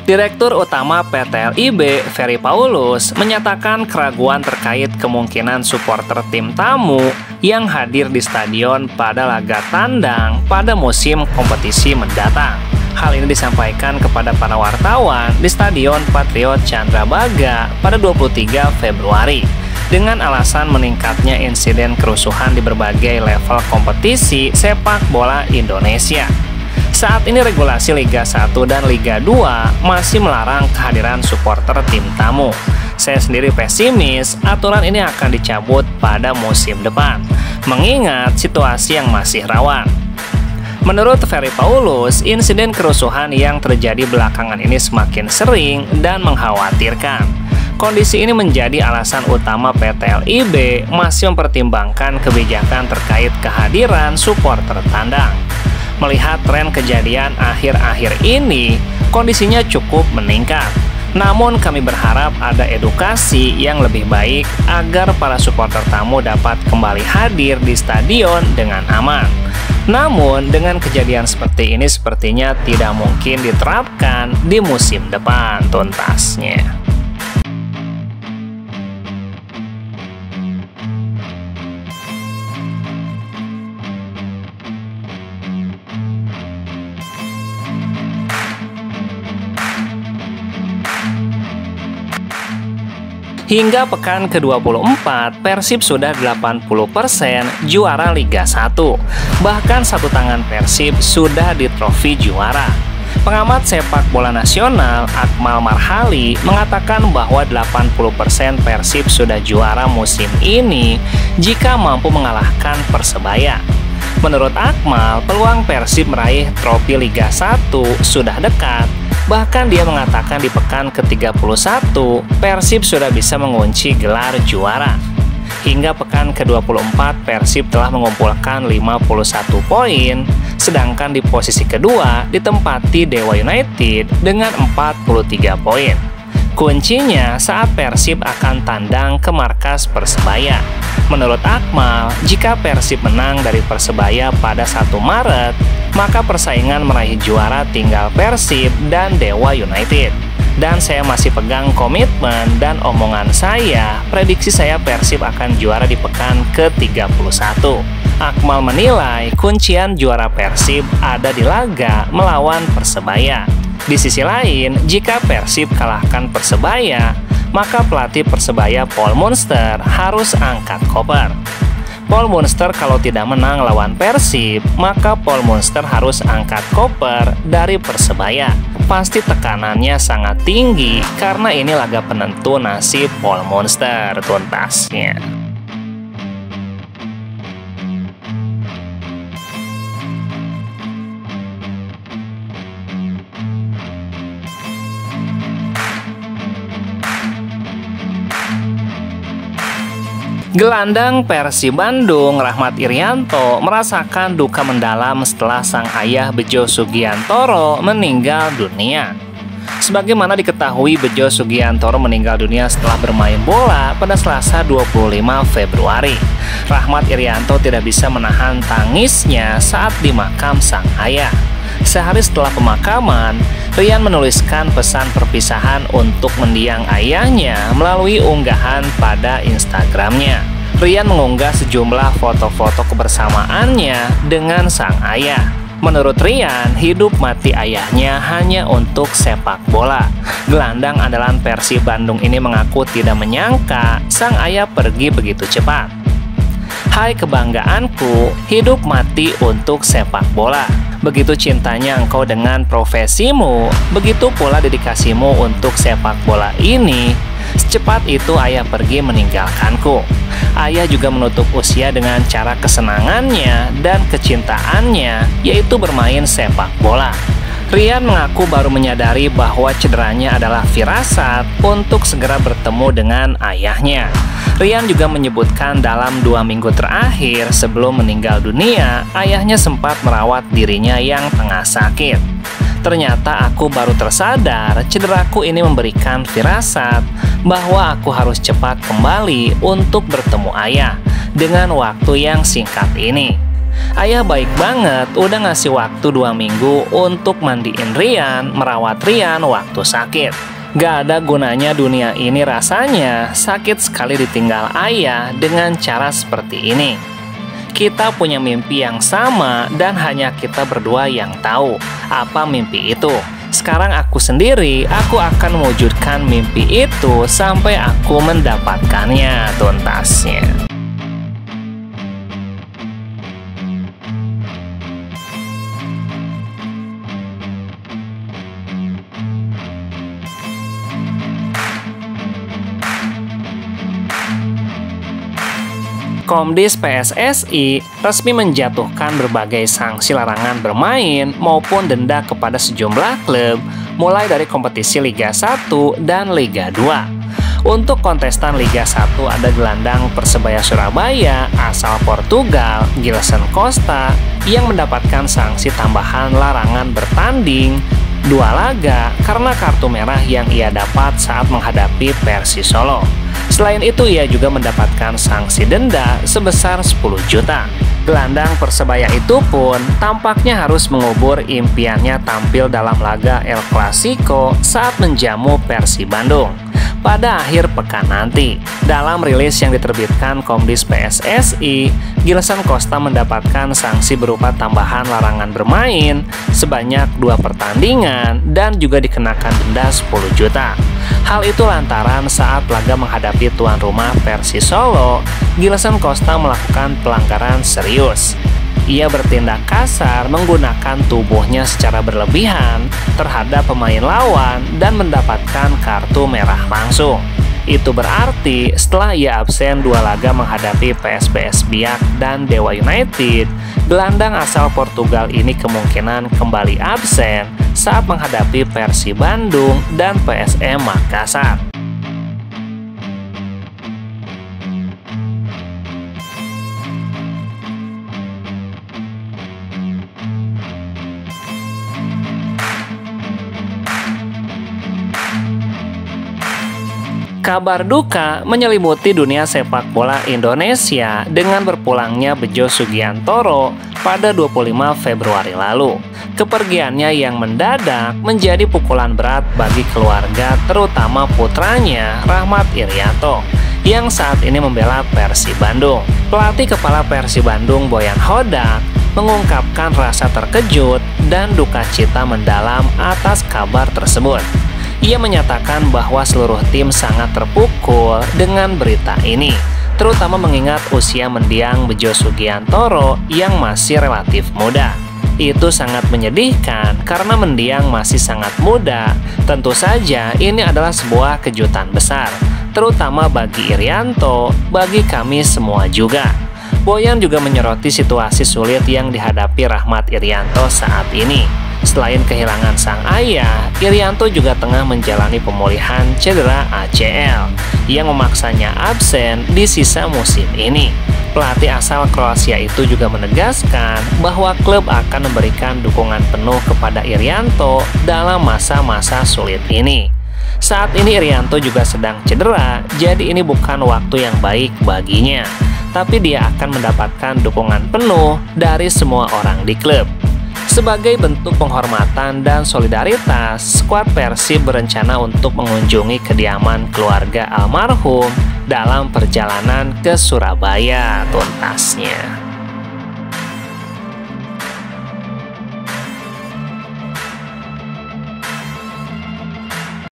Direktur Utama PT LIB, Ferry Paulus, menyatakan keraguan terkait kemungkinan supporter tim tamu yang hadir di stadion pada laga tandang pada musim kompetisi mendatang. Hal ini disampaikan kepada para wartawan di Stadion Patriot Candrabaga pada 23 Februari dengan alasan meningkatnya insiden kerusuhan di berbagai level kompetisi sepak bola Indonesia. Saat ini regulasi Liga 1 dan Liga 2 masih melarang kehadiran supporter tim tamu. Saya sendiri pesimis aturan ini akan dicabut pada musim depan, mengingat situasi yang masih rawan. Menurut Ferry Paulus, insiden kerusuhan yang terjadi belakangan ini semakin sering dan mengkhawatirkan. Kondisi ini menjadi alasan utama PT LIB masih mempertimbangkan kebijakan terkait kehadiran supporter tandang. Melihat tren kejadian akhir-akhir ini, kondisinya cukup meningkat. Namun kami berharap ada edukasi yang lebih baik agar para supporter tamu dapat kembali hadir di stadion dengan aman. Namun dengan kejadian seperti ini sepertinya tidak mungkin diterapkan di musim depan tuntasnya. Hingga pekan ke-24, Persib sudah 80% juara Liga 1. Bahkan satu tangan Persib sudah di trofi juara. Pengamat sepak bola nasional Akmal Marhali mengatakan bahwa 80% Persib sudah juara musim ini jika mampu mengalahkan Persebaya. Menurut Akmal, peluang Persib meraih trofi Liga 1 sudah dekat. Bahkan dia mengatakan di pekan ke-31, Persib sudah bisa mengunci gelar juara. Hingga pekan ke-24, Persib telah mengumpulkan 51 poin, sedangkan di posisi kedua ditempati Dewa United dengan 43 poin. Kuncinya saat Persib akan tandang ke markas Persebaya. Menurut Akmal, jika Persib menang dari Persebaya pada 1 Maret, maka persaingan meraih juara tinggal Persib dan Dewa United. Dan saya masih pegang komitmen dan omongan saya, prediksi saya Persib akan juara di pekan ke-31. Akmal menilai kuncian juara Persib ada di laga melawan Persebaya. Di sisi lain, jika Persib kalahkan Persebaya, maka pelatih Persebaya Paul Munster harus angkat koper. Paul Munster kalau tidak menang lawan Persib, maka Paul Munster harus angkat koper dari Persebaya. Pasti tekanannya sangat tinggi karena ini laga penentu nasib Paul Munster tuntasnya. Gelandang Persib Bandung, Rahmat Irianto, merasakan duka mendalam setelah sang ayah Bejo Sugiantoro meninggal dunia. Sebagaimana diketahui, Bejo Sugiantoro meninggal dunia setelah bermain bola pada Selasa 25 Februari. Rahmat Irianto tidak bisa menahan tangisnya saat di makam sang ayah. Sehari setelah pemakaman, Rian menuliskan pesan perpisahan untuk mendiang ayahnya melalui unggahan pada Instagramnya. Rian mengunggah sejumlah foto-foto kebersamaannya dengan sang ayah. Menurut Rian, hidup mati ayahnya hanya untuk sepak bola. Gelandang andalan Persib Bandung ini mengaku tidak menyangka sang ayah pergi begitu cepat. Hai kebanggaanku, hidup mati untuk sepak bola. Begitu cintanya engkau dengan profesimu, begitu pula dedikasimu untuk sepak bola ini. Secepat itu ayah pergi meninggalkanku. Ayah juga menutup usia dengan cara kesenangannya dan kecintaannya, yaitu bermain sepak bola. Rian mengaku baru menyadari bahwa cederanya adalah firasat untuk segera bertemu dengan ayahnya. Rian juga menyebutkan dalam 2 minggu terakhir sebelum meninggal dunia, ayahnya sempat merawat dirinya yang tengah sakit. Ternyata aku baru tersadar cederaku ini memberikan firasat bahwa aku harus cepat kembali untuk bertemu ayah dengan waktu yang singkat ini. Ayah baik banget, udah ngasih waktu 2 minggu untuk mandiin Rian, merawat Rian waktu sakit. Gak ada gunanya dunia ini rasanya, sakit sekali ditinggal ayah dengan cara seperti ini. Kita punya mimpi yang sama dan hanya kita berdua yang tahu apa mimpi itu. Sekarang aku sendiri, aku akan mewujudkan mimpi itu sampai aku mendapatkannya tuntasnya. Komdis PSSI resmi menjatuhkan berbagai sanksi larangan bermain maupun denda kepada sejumlah klub, mulai dari kompetisi Liga 1 dan Liga 2. Untuk kontestan Liga 1 ada gelandang Persebaya Surabaya asal Portugal, Gilson Costa, yang mendapatkan sanksi tambahan larangan bertanding 2 laga karena kartu merah yang ia dapat saat menghadapi Persis Solo. Selain itu, ia juga mendapatkan sanksi denda sebesar 10 juta. Gelandang Persebaya itu pun tampaknya harus mengubur impiannya tampil dalam laga El Clasico saat menjamu Persib Bandung pada akhir pekan nanti. Dalam rilis yang diterbitkan Komdis PSSI, Gilson Costa mendapatkan sanksi berupa tambahan larangan bermain sebanyak 2 pertandingan dan juga dikenakan denda 10 juta. Hal itu lantaran saat laga menghadapi tuan rumah Persis Solo, Gilson Costa melakukan pelanggaran serius. Ia bertindak kasar menggunakan tubuhnya secara berlebihan terhadap pemain lawan dan mendapatkan kartu merah langsung. Itu berarti setelah ia absen 2 laga menghadapi PSBS Biak dan Dewa United, gelandang asal Portugal ini kemungkinan kembali absen saat menghadapi Persib Bandung dan PSM Makassar. Kabar duka menyelimuti dunia sepak bola Indonesia dengan berpulangnya Bejo Sugiantoro pada 25 Februari lalu. Kepergiannya yang mendadak menjadi pukulan berat bagi keluarga, terutama putranya Rahmat Irianto yang saat ini membela Persib Bandung. Pelatih kepala Persib Bandung Boyan Hodak mengungkapkan rasa terkejut dan duka cita mendalam atas kabar tersebut. Ia menyatakan bahwa seluruh tim sangat terpukul dengan berita ini, terutama mengingat usia mendiang Bejo Sugiantoro yang masih relatif muda. Itu sangat menyedihkan karena mendiang masih sangat muda. Tentu saja ini adalah sebuah kejutan besar, terutama bagi Irianto, bagi kami semua juga. Boyan juga menyoroti situasi sulit yang dihadapi Rahmat Irianto saat ini. Selain kehilangan sang ayah, Irianto juga tengah menjalani pemulihan cedera ACL yang memaksanya absen di sisa musim ini. Pelatih asal Kroasia itu juga menegaskan bahwa klub akan memberikan dukungan penuh kepada Irianto dalam masa-masa sulit ini. Saat ini Irianto juga sedang cedera, jadi ini bukan waktu yang baik baginya. Tapi dia akan mendapatkan dukungan penuh dari semua orang di klub. Sebagai bentuk penghormatan dan solidaritas, skuad Persib berencana untuk mengunjungi kediaman keluarga almarhum dalam perjalanan ke Surabaya tuntasnya.